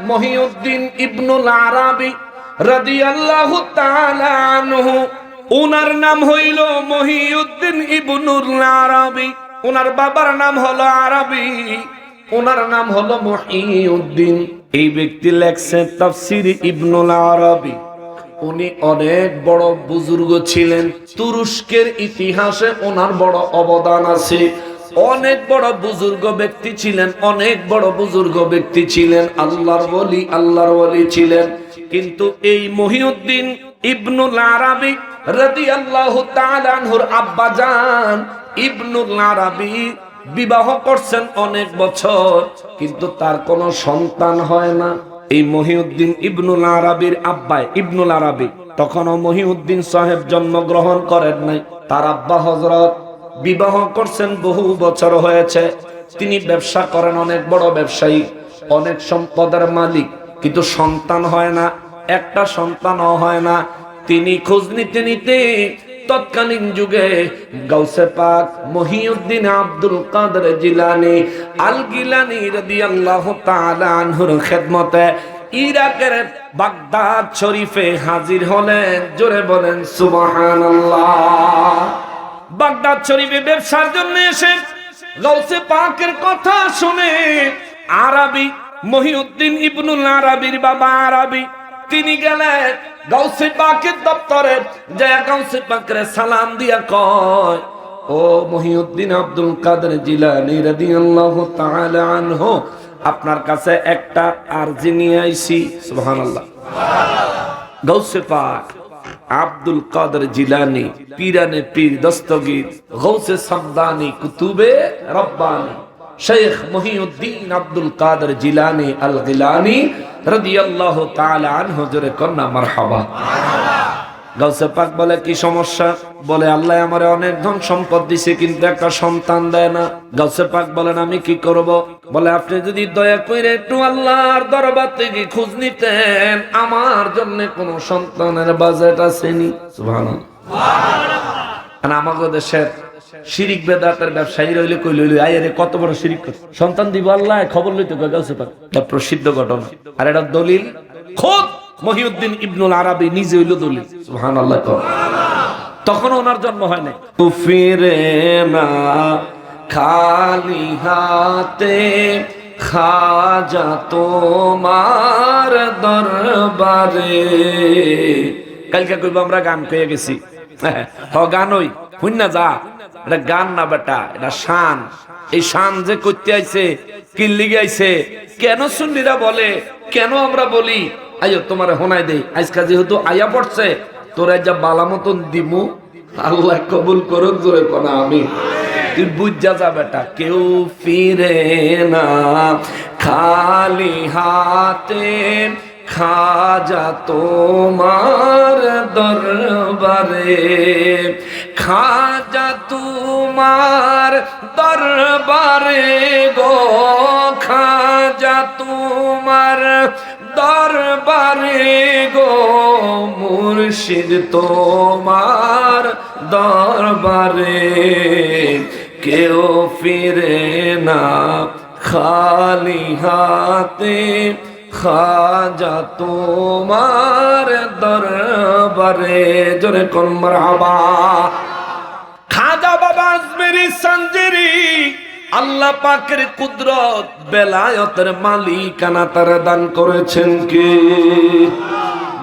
মহিউদ্দিন ইবনুল আরাবী রাদিয়াল্লাহু তাআলা আনহু, ওনার নাম হইল মহিউদ্দিন ইবনুল আরাবী। ওনার বাবার নাম হলো আরাবী, ওনার নাম হলো মহিউদ্দিন। এই ব্যক্তি লেখছেন তাফসীর ইবনুল আরাবী। উনি অনেক বড় বুজুর্গ ছিলেন। তুরস্কের ইতিহাসে ওনার বড় অবদান আছে। অনেক বড় বুজুর্গ ব্যক্তি ছিলেন, অনেক বড় বুজুর্গ ব্যক্তি ছিলেন, আল্লাহর ওলি ছিলেন। কিন্তু এই মহিউদ্দিন ইবনুল আরাবী রাদিয়াল্লাহু তাআলা আনহুর আব্বাজান ইবনুল আরাবী বিবাহ করছেন অনেক বছর, কিন্তু তার কোনো সন্তান হয় না। এই মহিউদ্দিন ইবনুল আরাবীর আব্বা ইবনুল আরাবী, তখনও মহিউদ্দিন সাহেব জন্মগ্রহণ করেন নাই। তার আব্বা হযরত বিবাহ করছেন, বহু বছর হয়েছে। তিনি ব্যবসা করেন, অনেক বড় ব্যবসায়ী, অনেক সম্পদের মালিক, কিন্তু সন্তান হয় না, একটা সন্তানও হয় না। তিনি খোঁজ নিতে নিতে তৎকালীন যুগে গাউসে পাক মহিউদ্দিন আব্দুল কাদের জিলানী আল গিলানী রাদিয়াল্লাহু তাআলা আনহুর খেদমতে ইরাকের বাগদাদ শরীফে হাজির হলেন। জোরে বলেন সুবহানাল্লাহ। বাগদাদ শরীফে ব্যবসার জন্য এসে গাউসে পাকের কথা শুনে আরাবী, মহিউদ্দিন ইবনুল আরাবীর বাবা আরাবী, তিনি গেলেন গাউসে পাকের দপ্তরে, যে গাউসে পাকের সালাম দিয়া কয়, ও মহিউদ্দিন আব্দুল কাদের জিলানী রাদিয়াল্লাহু তাআলা আনহু, আপনার কাছে একটা আরজি নিয়ে আইছি। সুবহানাল্লাহ। গাউসে পাক আব্দুল কাদের জিলানী পীরানে পীর দস্তগীর গাউসে সামদানি কুতুবে রব্বানি শেখ মহিউদ্দিন আব্দুল কাদের জিলানী আল গিলানী রাদিয়াল্লাহু তাআলা আনহু, জোরে কন্না মারহাবা। গাউসে পাক বলে, কি সমস্যা? বলে, আল্লাহ আমারে অনেক ধন সম্পদ দিছে, কিন্তু একটা সন্তান দেয় না। গাউসে পাক বলেন, আমি কি করব? বলে, আপনি যদি দয়া করে একটু আল্লাহর দরবার থেকে খোঁজ নিতেন, আমার জন্য কোন সন্তানের বাজেট আসেনি। সুবহানাল্লাহ। আমাদের দেশের শিরিক বেদাতের ব্যবসায়ী রইলে কই লইল, আইরে কত বড় শিরিক করে সন্তান দিব আল্লাহ, খবর লইতে কই গাউসে পাক। এটা প্রসিদ্ধ ঘটনা, আর এটা দলিল খোদ মহিউদ্দিন ইবনুল আরাবী নিজে হইল দলিল। সুবহানাল্লাহ। তখন ওনার জন্ম হয় না। ফিরে না খালি হাতে খাজা তোমার দরবারে। কালকে কইব আমরা গান পেয়ে গেছি। গান ওই শুন না, যা, এটা গান না বেটা, এটা শান। এই শান যে করতে আইছে, কি লিগে আইছে, কেন সুন্নিরা বলে, কেন আমরা বলি, আইও তোমার হোনাই দেই। আজকা যেহেতু আয়া পড়ছে, তোরা যা বালা মতন দিমু, আল্লাহ কবুল করুক। জোরে কোনা আমি। তুই বুঝা যা বেটা, কেউ ফিরে না খালি হাতে খাজা তোমার দরবারে, খাজা তোমার দরবারে গো, খাজা তোমার দরবারে গো, মুর্শিদ তোমার দরবারে, কেউ ফিরে না খালি হাতে খাজা তোমার দরবারে। জোরে কোন মারহাবা। খাজা বাবা আজমেরি সঞ্জেরি আল্লাহ পাকের কুদরত বেলায়েতের মালিকানা তার দান করেছেন কে?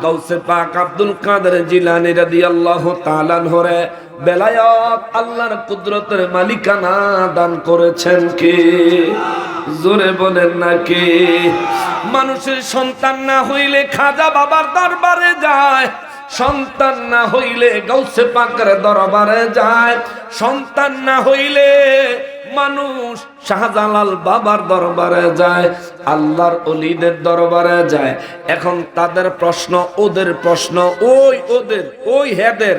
গাউসে পাক আব্দুল কাদের জিলানী রাদিয়াল্লাহু তাআলা আনহু বেলায়েত আল্লাহর কুদরতের মালিকানা দান করেছেন কে? জোরে বলেন না কে? মানুষের সন্তান না হইলে খাজা বাবার দরবারে যায়, সন্তান না হইলে গাউসে পাকের দরবারে যায়, সন্তান না হইলে মানুষ শাহজালাল বাবার দরবারে যায়, আল্লাহর ওলিদের দরবারে যায়। এখন তাদের প্রশ্ন, ওদের প্রশ্ন, ওদের হেদের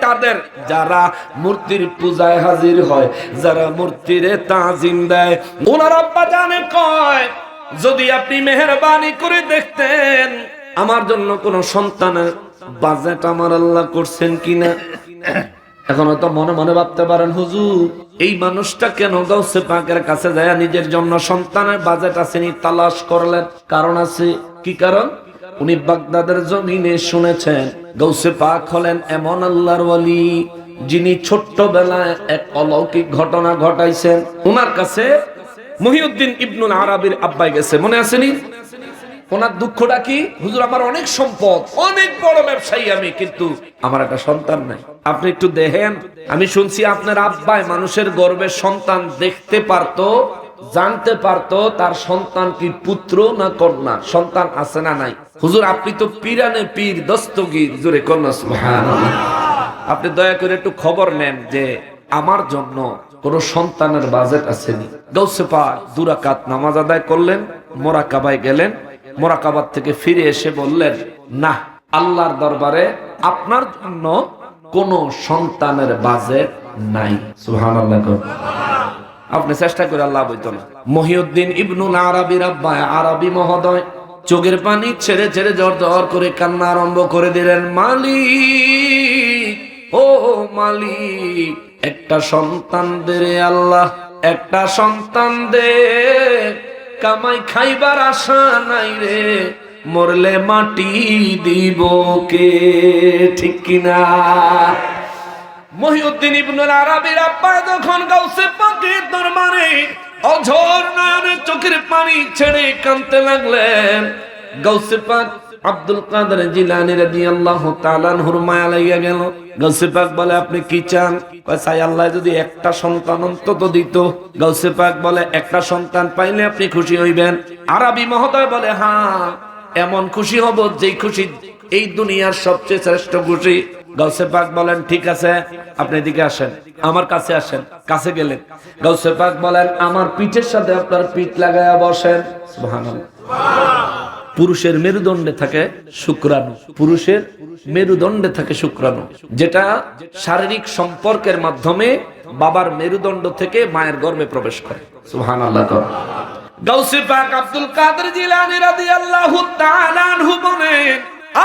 তাদের যারা মূর্তির পূজায় হাজির হয়, যারা মূর্তিরে তাজিম দেয়, ওনার আব্বা জানে কয়, যদি আপনি মেহেরবানি করে দেখতেন আমার জন্য কোন সন্তানের বাজেট আমার আল্লাহ করছেন কিনা। এখন তো মনে মনে ভাবতে পারেন, হুজুর এই মানুষটা কেন গাউসে পাকের কাছে যায় নিজের জন্য সন্তানের বাজেট আসেনি তালাশ করলেন? কারণ আছে। কি কারণ? উনি বাগদাদের জমিনে শুনেছেন গাউসে পাক হলেন এমন আল্লাহর ওয়ালি যিনি ছোট্টবেলায় এক অলৌকিক ঘটনা ঘটাইছেন। উনার কাছে মহিউদ্দিন ইবনুল আরাবির আব্বাই গেছে, মনে আসেনি? ওনার দুঃখটা কি? হুজুর আমার অনেক সম্পদ, অনেক বড় ব্যবসায়ী আমি, কিন্তু আমার একটা সন্তান নাই। আপনি একটু দেখেন, আমি শুনছি আপনার আব্বাই মানুষের গর্ভে সন্তান দেখতে পারতো, জানতে পারতো তার সন্তান কি পুত্র না কন্যা, সন্তান আছে না নাই। হুজুর আপনি তো পীরানে পীর দস্তগীর, জোরে কন্যা সুবহানাল্লাহ। আপনি দয়া করে একটু খবর নেন যে আমার জন্য কোন সন্তানের বাজেট আসেনি। গাউসে পাক 2 রাকাত নামাজ আদায় করলেন, মোরাকাবায় গেলেন, মোরাকাবাত থেকে ফিরে এসে বললেন, না, আল্লাহর দরবারে আপনার জন্য কোন সন্তানের বাজেট নাই। সুবহানাল্লাহ। আপনি চেষ্টা করে আল্লাহ বইতো না। মহিউদ্দিন ইবনুল আরাবির আব্বা আরবি মহোদয় চোখের পানি ছেড়ে ছেড়ে জোর জোর করে কান্না আরম্ভ করে দিলেন, মালিক, ও মালিক, একটা সন্তান দে রে আল্লাহ, একটা সন্তান দে, কামাই খাইবার আশা নাই রে, মরলে মাটি দিব কে, ঠিক কিনা? মহিউদ্দিন ইবনুল আরাবির আব্বা যখন গাউসে পাকের দরবারে অঝোর নয়নে চোখের পানি ছেড়ে কাঁদতে লাগলেন, গাউসে পাক আব্দুল কাদের জিলানী রাদিয়াল্লাহু তাআলা আনহুর মায়া লাগিয়া গেল। গাউসে পাক বলে, আপনি কি চান? কয়, চাই আল্লাহ যদি একটা সন্তান অন্তত দিত। গাউসে পাক বলে, একটা সন্তান পাইলে আপনি খুশি হইবেন? আরবি মহোদয় বলে, হ্যাঁ, এমন খুশি হব যেই খুশি এই দুনিয়ার সবচেয়ে শ্রেষ্ঠ খুশি। গাউসে পাক বলেন, ঠিক আছে, আপনি এদিকে আসেন, আমার কাছে আসেন। কাছে গেলেন, গাউসে পাক বলেন, আমার পিঠের সাথে আপনার পিঠ লাগায়া বসেন। সুবহানাল্লাহ। পুরুষের মেরুদণ্ডে থাকে শুক্রাণু, পুরুষের মেরুদণ্ডে থাকে শুক্রাণু, যেটা শারীরিক সম্পর্কের মাধ্যমে বাবার মেরুদণ্ড থেকে মায়ের গর্ভে প্রবেশ করে। সুবহানাল্লাহ। গাউসে পাক আব্দুল কাদের জিলানী রাদিয়াল্লাহু তাআলা আনহু বলেন,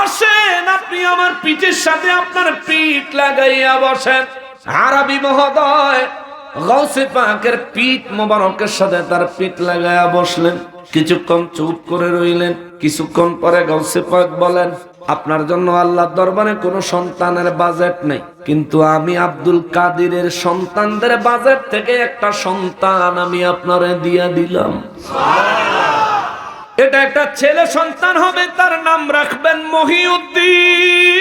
আসেন আপনি আমার পিঠের সাথে আপনার পিঠ লাগাইয়া বসেন। আরবি মহোদয় গাউসে পাকের পিঠ মোবারকের সাথে তার পিঠ লাগাইয়া বসলেন। কিছুক্ষণ চুপ করে রইলেন। কিছুক্ষণ পরে গাউসে পাক বলেন, আপনার জন্য আল্লাহর দরবারে কোনো সন্তানের বাজেট নেই, কিন্তু আমি আব্দুল কাদিরের সন্তানদের বাজেট থেকে একটা সন্তান আমি আপনারে দিয়া দিলাম। এটা একটা ছেলে সন্তান হবে, তার নাম রাখবেন মহিউদ্দিন।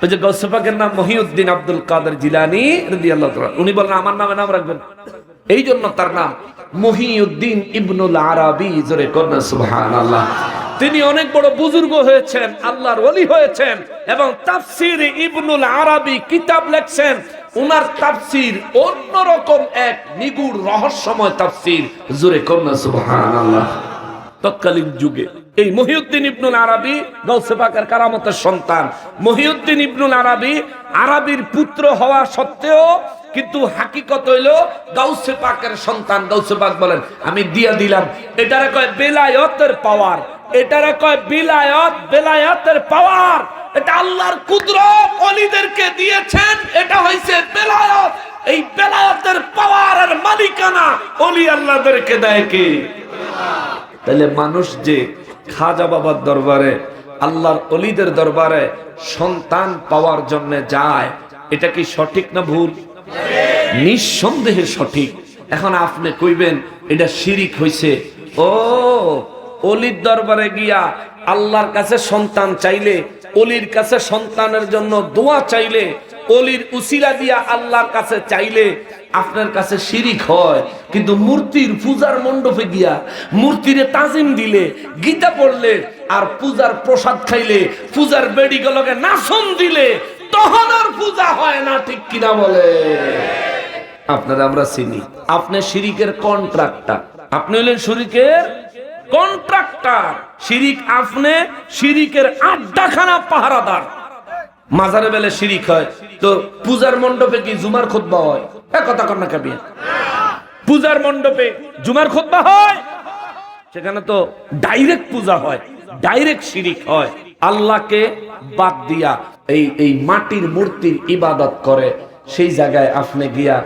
ওই যে গাউসে পাকের নাম মহিউদ্দিন আব্দুল কাদের জিলানী রাদিয়াল্লাহু তাআলা, উনি বলেন আমার নামে নাম রাখবেন, এই জন্য তার নাম মহিউদ্দিন ইবনুল আরাবি। জোরে কন্যা সুবহানাল্লাহ। তিনি অনেক বড় বুজুর্গ হয়েছেন, আল্লাহর ওলি হয়েছেন, এবং তাফসীর ইবনুল আরাবি কিতাব লেখছেন। উনার তাফসীর অন্যরকম এক নিগুড় রহস্যময় তাফসীর। জোরে কন্যা সুবহানাল্লাহ। তৎকালীন যুগে এই মহিউদ্দিন ইবনুল আরাবি গাউসে পাকের কারামতের সন্তান। মহিউদ্দিন ইবনুল আরাবি আরবির পুত্র হওয়া সত্ত্বেও কিন্তু হাকিকত হইল গাউসে পাকের সন্তান। গাউসে পাক বলেন, আমি দিয়া দিলাম। এটারে কয় বেলায়েতের পাওয়ার, এটারে কয় বিলায়াত, বেলায়েতের পাওয়ার। এটা আল্লাহর কুদরত ওলিদেরকে দিয়েছেন, এটা হইছে বেলায়েত। এই বেলায়েতের পাওয়ারের মালিকানা ওলি আল্লাহদেরকে দেয় কে? তাহলে মানুষ যে খাজা বাবার দরবারে, আল্লাহর ওলিদের দরবারে সন্তান পাওয়ার জন্য যায়, এটা কি সঠিক না ভুল? নিঃসন্দেহে সঠিক। এখন আপনি কইবেন এটা শিরিক হইছে। ও, ওলির দরবারে গিয়া আল্লাহর কাছে সন্তান চাইলে, ওলির কাছে সন্তানের জন্য দোয়া চাইলে, ওলির উসিলা দিয়া আল্লাহর কাছে চাইলে আপনার কাছে শিরিক হয়। কিন্তু মূর্তির পূজার মণ্ডপে গিয়া মূর্তিরে তাজিম দিলে, গীতা পড়লে, আর পূজার প্রসাদ খাইলে, পূজার বেডিগুলোকে নাচন দিলে, তখন আর পূজা হয় না, ঠিক কিনা বলে? আপনারা আমরা চিনি, আপনি শিরিকের কন্ট্রাক্টর, আপনি হলেন শিরিকের কন্ট্রাক্টর। শিরিক, আপনি শিরিকের আড্ডাখানা পাহারাদার। মাজারে বেলে শিরিক হয়, তো পূজার মণ্ডপে কি জুমার খুতবা হয়? কথা কর না কাবিয়া, পূজার মণ্ডপে জুমার খুতবা হয়, সেখানে তো ডাইরেক্ট পূজা হয়, ডাইরেক্ট শিরিক হয়। আল্লাহকে বাদ দিয়া এই মাটির মূর্তির ইবাদত করে, সেই জায়গায় আপনি গিয়া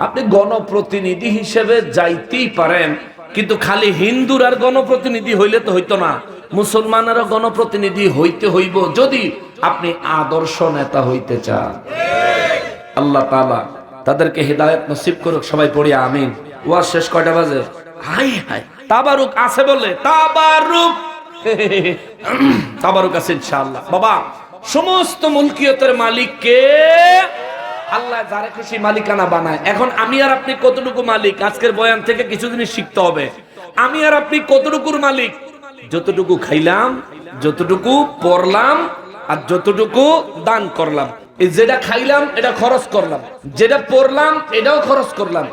আপনি গণপ্রতিনিধি হিসেবে যাইতেই পারেন, কিন্তু খালি হিন্দুর আর গণপ্রতিনিধি হইলে তো হইতো না, মুসলমানেরও গণপ্রতিনিধি হইতে হইব যদি আপনি আদর্শ নেতা হইতে চান। আল্লাহ তাআলা তাদেরকে হেদায়েত নসিব করুক। সবাই পড়ি আমিন। ওয়াজ শেষ কয়টা বাজে? হাই হাই, তাবারুক আছে বলে, তাবারুক তাবারুক আছে ইনশাআল্লাহ। বাবা, সমস্ত মুলকিয়তের মালিক কে? আল্লাহ যারে খুশি মালিকানা বানায়। এখন আমি আর আপনি কতটুকু মালিক? আজকের বয়ান থেকে কিছু জিনিস শিখতে হবে। আমি আর আপনি কতটুকুর মালিক? যতটুকু খাইলাম, যতটুকু পড়লাম, আর যতটুকু দান করলাম। এই যেটা খাইলাম এটা খরচ করলাম, যেটা পড়লাম এটাও খরচ করলাম,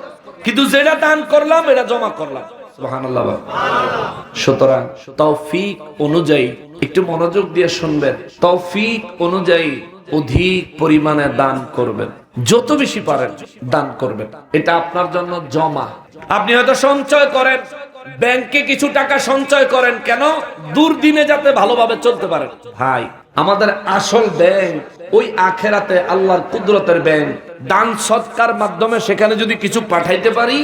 কিন্তু যেটা দান করলাম এটা জমা করলাম। সুবহানাল্লাহ। সুতরাং তৌফিক অনুযায়ী, একটু মনোযোগ দিয়ে শুনবেন, তৌফিক অনুযায়ী অধিক পরিমাণে দান করবেন, যত বেশি পারেন দান করবেন। এটা আপনার জন্য জমা। আপনি হয়তো সঞ্চয় করেন, ব্যাংকে কিছু টাকা সঞ্চয় করেন, কেন? দুর্দিনে যাতে ভালোভাবে চলতে পারেন। ভাই, আমাদের আসল ব্যাংক ওই আখেরাতে, আল্লাহর কুদরতের ব্যাংক। দান সৎকার মাধ্যমে সেখানে যদি কিছু পাঠাইতে পারি,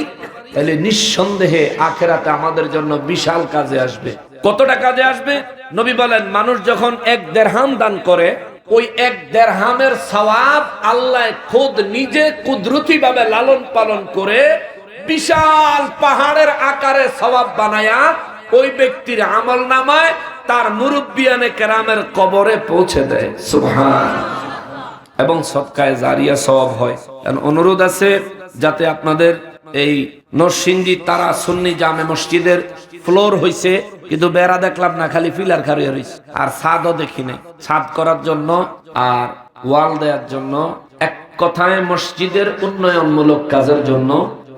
তাহলে নিঃসন্দেহে আখেরাতে আমাদের জন্য বিশাল কাজে আসবে। কতটা কাজে আসবে? নবী বলেন, মানুষ যখন 1 দিরহাম দান করে, ওই 1 দিরহামের সওয়াব আল্লাহ খুদ নিজে কুদরতি ভাবে লালন পালন করে বিশাল পাহাড়ের আকারে সওয়াব বানায়া ওই ব্যক্তির আমল নামায় তার মুরব্বিয়ানে কেরামের কবরে পৌঁছে দেয়। সুবহান। এবং সদকায়ে জারিয়া সওয়াব হয়। অনুরোধ আছে যাতে আপনাদের এই নরসিংদী তারা সুন্নি জামে মসজিদের ফ্লোর হইছে, কিন্তু বেড়া দেখলাম না, খালি পিলার খাড়িয়ে রইছে, আর ছাদও দেখি নাই। ছাদ করার জন্য আর ওয়াল দেওয়ার জন্য, এক কথায় মসজিদের উন্নয়নমূলক কাজের জন্য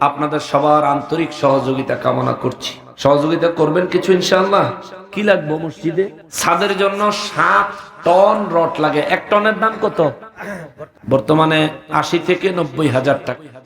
আপনাদের সবার আন্তরিক সহযোগিতা কামনা করছি। সহযোগিতা করবেন কিছু ইনশাআল্লাহ। কি লাগবে মসজিদে? ছাদের জন্য 7 টন রড লাগে। 1 টনের দাম কত? বর্তমানে 80 থেকে 90 হাজার টাকা।